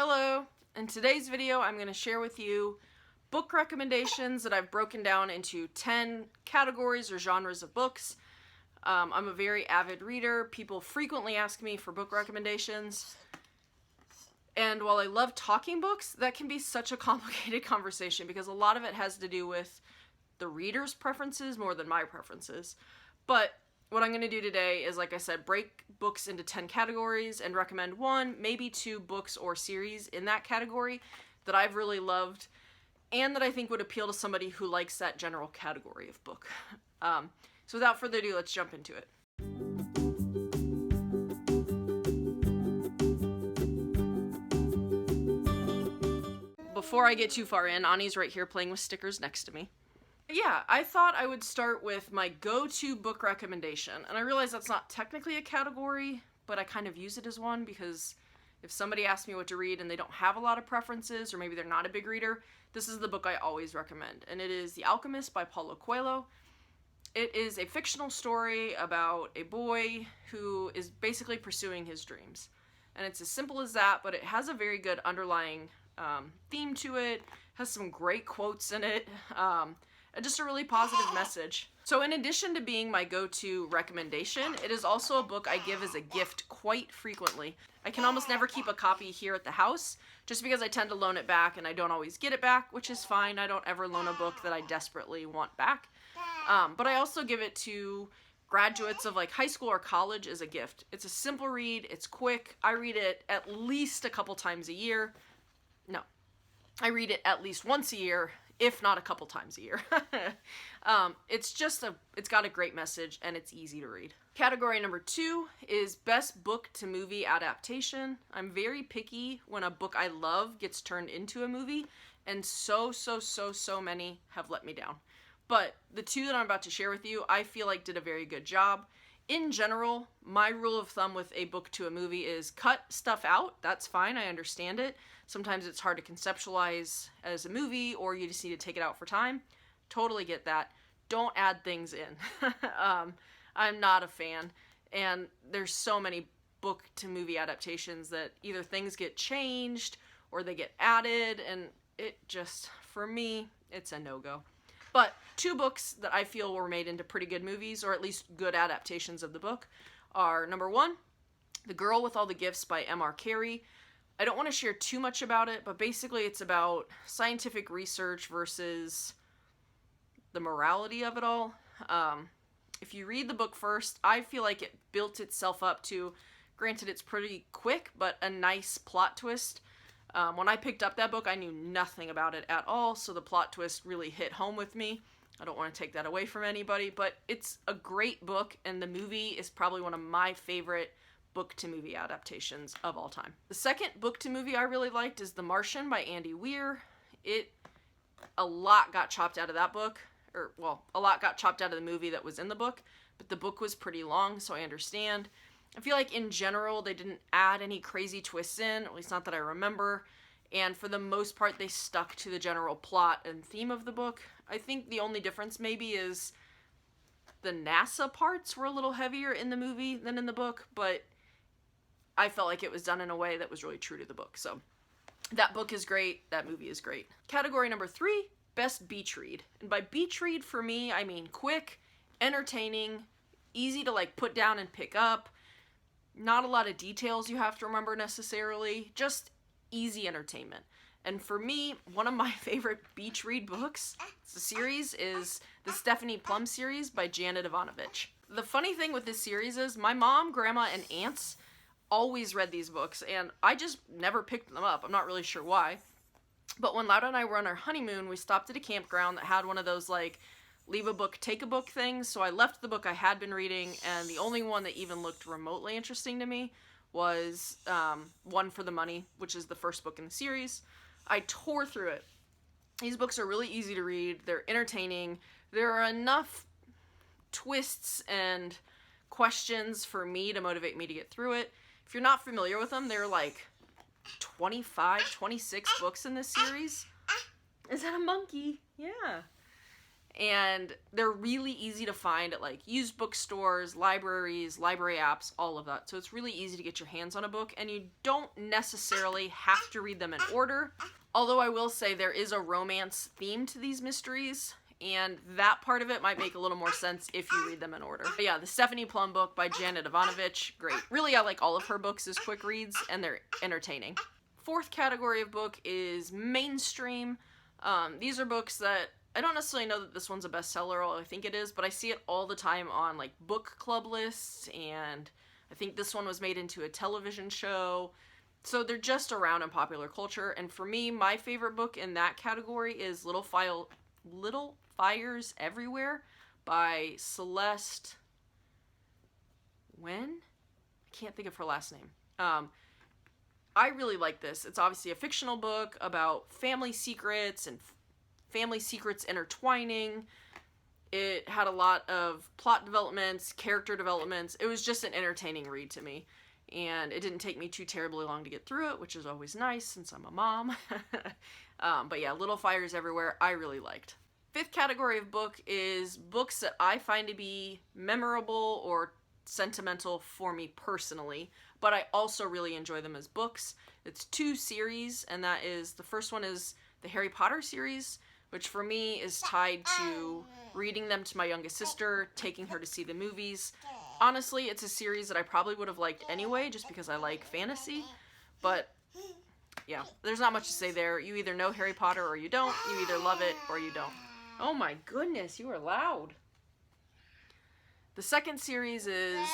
Hello! In today's video I'm going to share with you book recommendations that I've broken down into 10 categories or genres of books. I'm a very avid reader. People frequently ask me for book recommendations. And while I love talking books, that can be such a complicated conversation because a lot of it has to do with the reader's preferences more than my preferences. But what I'm going to do today is, like I said, break books into 10 categories and recommend one, maybe two books or series in that category that I've really loved and that I think would appeal to somebody who likes that general category of book. So without further ado, let's jump into it. Before I get too far in, Ani's right here playing with stickers next to me. Yeah, I thought I would start with my go-to book recommendation, and I realize that's not technically a category, but I kind of use it as one because if somebody asks me what to read and they don't have a lot of preferences, or maybe they're not a big reader, this is the book I always recommend, and it is The Alchemist by Paulo Coelho. It is a fictional story about a boy who is basically pursuing his dreams, and it's as simple as that, but it has a very good underlying theme to it, has some great quotes in it, and just a really positive message. So in addition to being my go-to recommendation, it is also a book I give as a gift quite frequently. I can almost never keep a copy here at the house, just because I tend to loan it back and I don't always get it back, which is fine. I don't ever loan a book that I desperately want back. But I also give it to graduates of like high school or college as a gift. It's a simple read, it's quick. I read it at least a couple times a year. No, I read it at least once a year, if not a couple times a year. It's got a great message and it's easy to read. Category number 2 is best book to movie adaptation. I'm very picky when a book I love gets turned into a movie, and so many have let me down. But the two that I'm about to share with you, I feel like did a very good job. In general, my rule of thumb with a book to a movie is cut stuff out. That's fine, I understand it. Sometimes it's hard to conceptualize as a movie, or you just need to take it out for time. Totally get that. Don't add things in. I'm not a fan, and there's so many book to movie adaptations that either things get changed or they get added, and it just, for me, it's a no-go. But two books that I feel were made into pretty good movies, or at least good adaptations of the book, are number 1, The Girl with All the Gifts by M.R. Carey. I don't want to share too much about it, but basically it's about scientific research versus the morality of it all. If you read the book first, I feel like it built itself up to, granted it's pretty quick, but a nice plot twist. When I picked up that book, I knew nothing about it at all, so the plot twist really hit home with me. I don't want to take that away from anybody, but it's a great book, and the movie is probably one of my favorite book-to-movie adaptations of all time. The second book-to-movie I really liked is The Martian by Andy Weir. A lot got chopped out of that book, a lot got chopped out of the movie that was in the book, but the book was pretty long, so I understand. I feel like in general they didn't add any crazy twists in, at least not that I remember, and for the most part they stuck to the general plot and theme of the book. I think the only difference maybe is the NASA parts were a little heavier in the movie than in the book, but I felt like it was done in a way that was really true to the book. So that book is great, that movie is great. Category number 3, best beach read. And by beach read for me, I mean quick, entertaining, easy to like put down and pick up. Not a lot of details you have to remember necessarily, just easy entertainment. And for me, one of my favorite beach read books, the series, is the Stephanie Plum series by Janet Ivanovich. The funny thing with this series is my mom, grandma, and aunts always read these books, and I just never picked them up. I'm not really sure why. But when Lauda and I were on our honeymoon, we stopped at a campground that had one of those, like, leave a book, take a book things, so I left the book I had been reading, and the only one that even looked remotely interesting to me was One for the Money, which is the first book in the series. I tore through it. These books are really easy to read, they're entertaining, there are enough twists and questions for me to motivate me to get through it. If you're not familiar with them, there are like 25, 26 books in this series. Is that a monkey? Yeah. And they're really easy to find at like used bookstores, libraries, library apps, all of that. So it's really easy to get your hands on a book, and you don't necessarily have to read them in order. Although I will say there is a romance theme to these mysteries, and that part of it might make a little more sense if you read them in order. But yeah, the Stephanie Plum book by Janet Ivanovich, great. Really, I like all of her books as quick reads, and they're entertaining. Fourth category of book is mainstream. These are books that I don't necessarily know that this one's a bestseller, although I think it is, but I see it all the time on like book club lists, and I think this one was made into a television show. So they're just around in popular culture, and for me, my favorite book in that category is Little Fires Everywhere by Celeste Wen? I can't think of her last name. I really like this. It's obviously a fictional book about family secrets and family secrets intertwining. It had a lot of plot developments, character developments. It was just an entertaining read to me. And it didn't take me too terribly long to get through it, which is always nice since I'm a mom. But yeah, Little Fires Everywhere, I really liked. Fifth category of book is books that I find to be memorable or sentimental for me personally, but I also really enjoy them as books. It's 2 series, and that is, the first one is the Harry Potter series, which for me is tied to reading them to my youngest sister, taking her to see the movies. Honestly, it's a series that I probably would have liked anyway, just because I like fantasy, but yeah, there's not much to say there. You either know Harry Potter or you don't. You either love it or you don't. Oh my goodness, you are loud. The second series is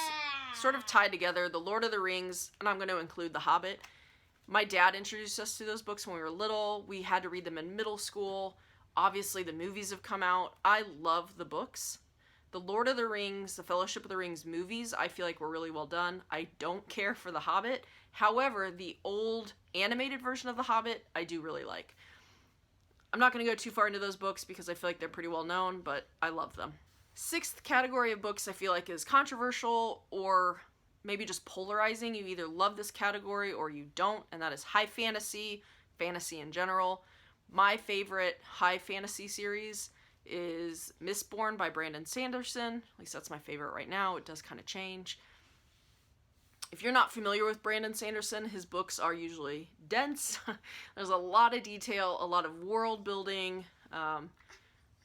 sort of tied together, The Lord of the Rings, and I'm going to include The Hobbit. My dad introduced us to those books when we were little. We had to read them in middle school. Obviously, the movies have come out. I love the books. The Lord of the Rings, the Fellowship of the Rings movies, I feel like were really well done. I don't care for The Hobbit. However, the old animated version of The Hobbit, I do really like. I'm not going to go too far into those books because I feel like they're pretty well known, but I love them. Sixth category of books I feel like is controversial or maybe just polarizing. You either love this category or you don't, and that is high fantasy, fantasy in general. My favorite high fantasy series is Mistborn by Brandon Sanderson. At least that's my favorite right now. It does kind of change. If you're not familiar with Brandon Sanderson, his books are usually dense. There's a lot of detail, a lot of world building.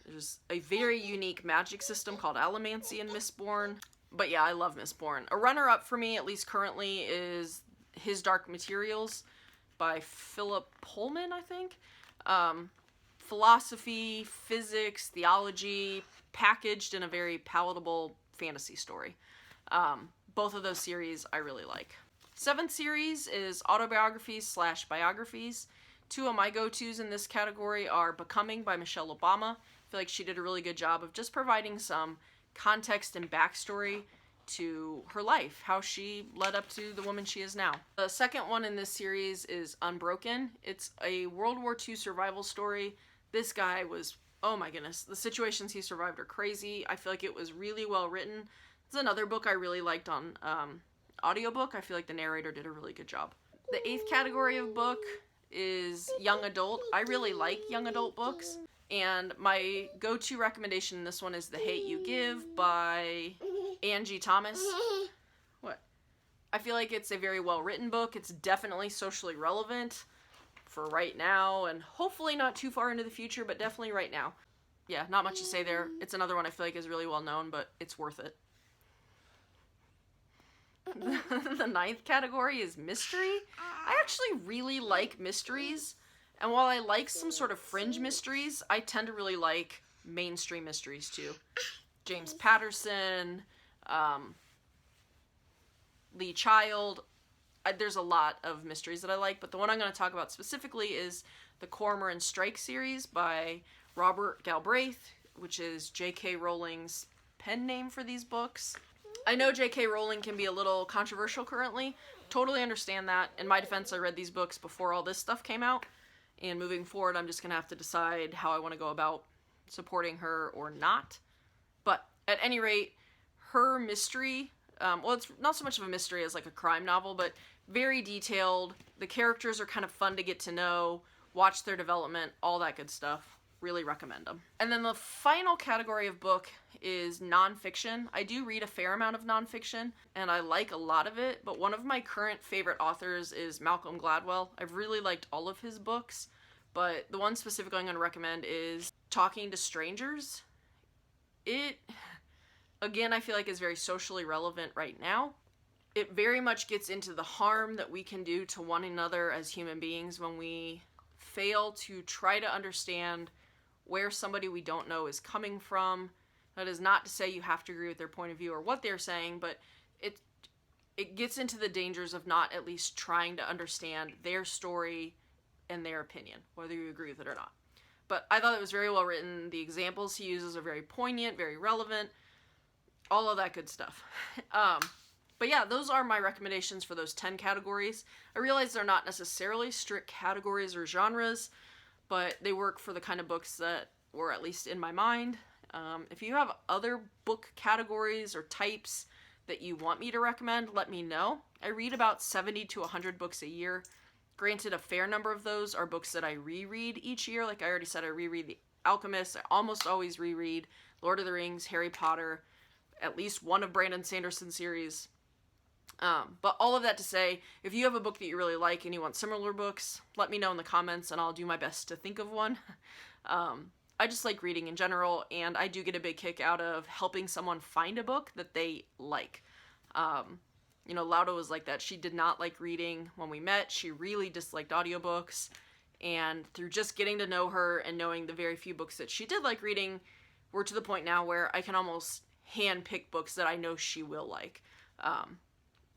There's a very unique magic system called Alchemist in Mistborn. But yeah, I love Mistborn. A runner-up for me, at least currently, is His Dark Materials by Philip Pullman, I think. Philosophy, physics, theology, packaged in a very palatable fantasy story. Both of those series I really like. Seventh series is autobiographies / biographies. 2 of my go-tos in this category are Becoming by Michelle Obama. I feel like she did a really good job of just providing some context and backstory to her life, how she led up to the woman she is now. The second one in this series is Unbroken. It's a World War II survival story. This guy was, oh my goodness, the situations he survived are crazy. I feel like it was really well written. It's another book I really liked on audiobook. I feel like the narrator did a really good job. The 8th category of book is young adult. I really like young adult books, and my go-to recommendation in this one is The Hate You Give by Angie Thomas. What? I feel like it's a very well-written book. It's definitely socially relevant for right now, and hopefully not too far into the future, but definitely right now. Yeah, not much to say there. It's another one I feel like is really well known, but it's worth it. The 9th category is mystery. I actually really like mysteries, and while I like some sort of fringe mysteries, I tend to really like mainstream mysteries too. James Patterson, Lee Child. There's a lot of mysteries that I like, but the one I'm going to talk about specifically is the Cormoran Strike series by Robert Galbraith, which is J.K. Rowling's pen name for these books. I know J.K. Rowling can be a little controversial currently. Totally understand that. In my defense, I read these books before all this stuff came out, and moving forward, I'm just going to have to decide how I want to go about supporting her or not. But at any rate, her mystery, well, it's not so much of a mystery as like a crime novel, but very detailed. The characters are kind of fun to get to know, watch their development, all that good stuff. really recommend them. And then the final category of book is nonfiction. I do read a fair amount of nonfiction, and I like a lot of it, but one of my current favorite authors is Malcolm Gladwell. I've really liked all of his books, but the one specifically I'm going to recommend is Talking to Strangers. It, again, I feel like is very socially relevant right now. It very much gets into the harm that we can do to one another as human beings when we fail to try to understand where somebody we don't know is coming from. That is not to say you have to agree with their point of view or what they're saying, but it gets into the dangers of not at least trying to understand their story and their opinion, whether you agree with it or not. But I thought it was very well written. The examples he uses are very poignant, very relevant, all of that good stuff. But yeah, those are my recommendations for those 10 categories. I realize they're not necessarily strict categories or genres, but they work for the kind of books that were at least in my mind. If you have other book categories or types that you want me to recommend, let me know. I read about 70 to 100 books a year. Granted, a fair number of those are books that I reread each year. Like I already said, I reread The Alchemist. I almost always reread Lord of the Rings, Harry Potter, at least one of Brandon Sanderson's series. But all of that to say, if you have a book that you really like and you want similar books, let me know in the comments and I'll do my best to think of one. I just like reading in general, and I do get a big kick out of helping someone find a book that they like. Lauda was like that. She did not like reading when we met. She really disliked audiobooks, and through just getting to know her and knowing the very few books that she did like reading, we're to the point now where I can almost hand pick books that I know she will like.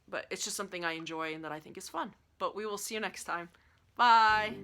But it's just something I enjoy and that I think is fun. But we will see you next time. Bye!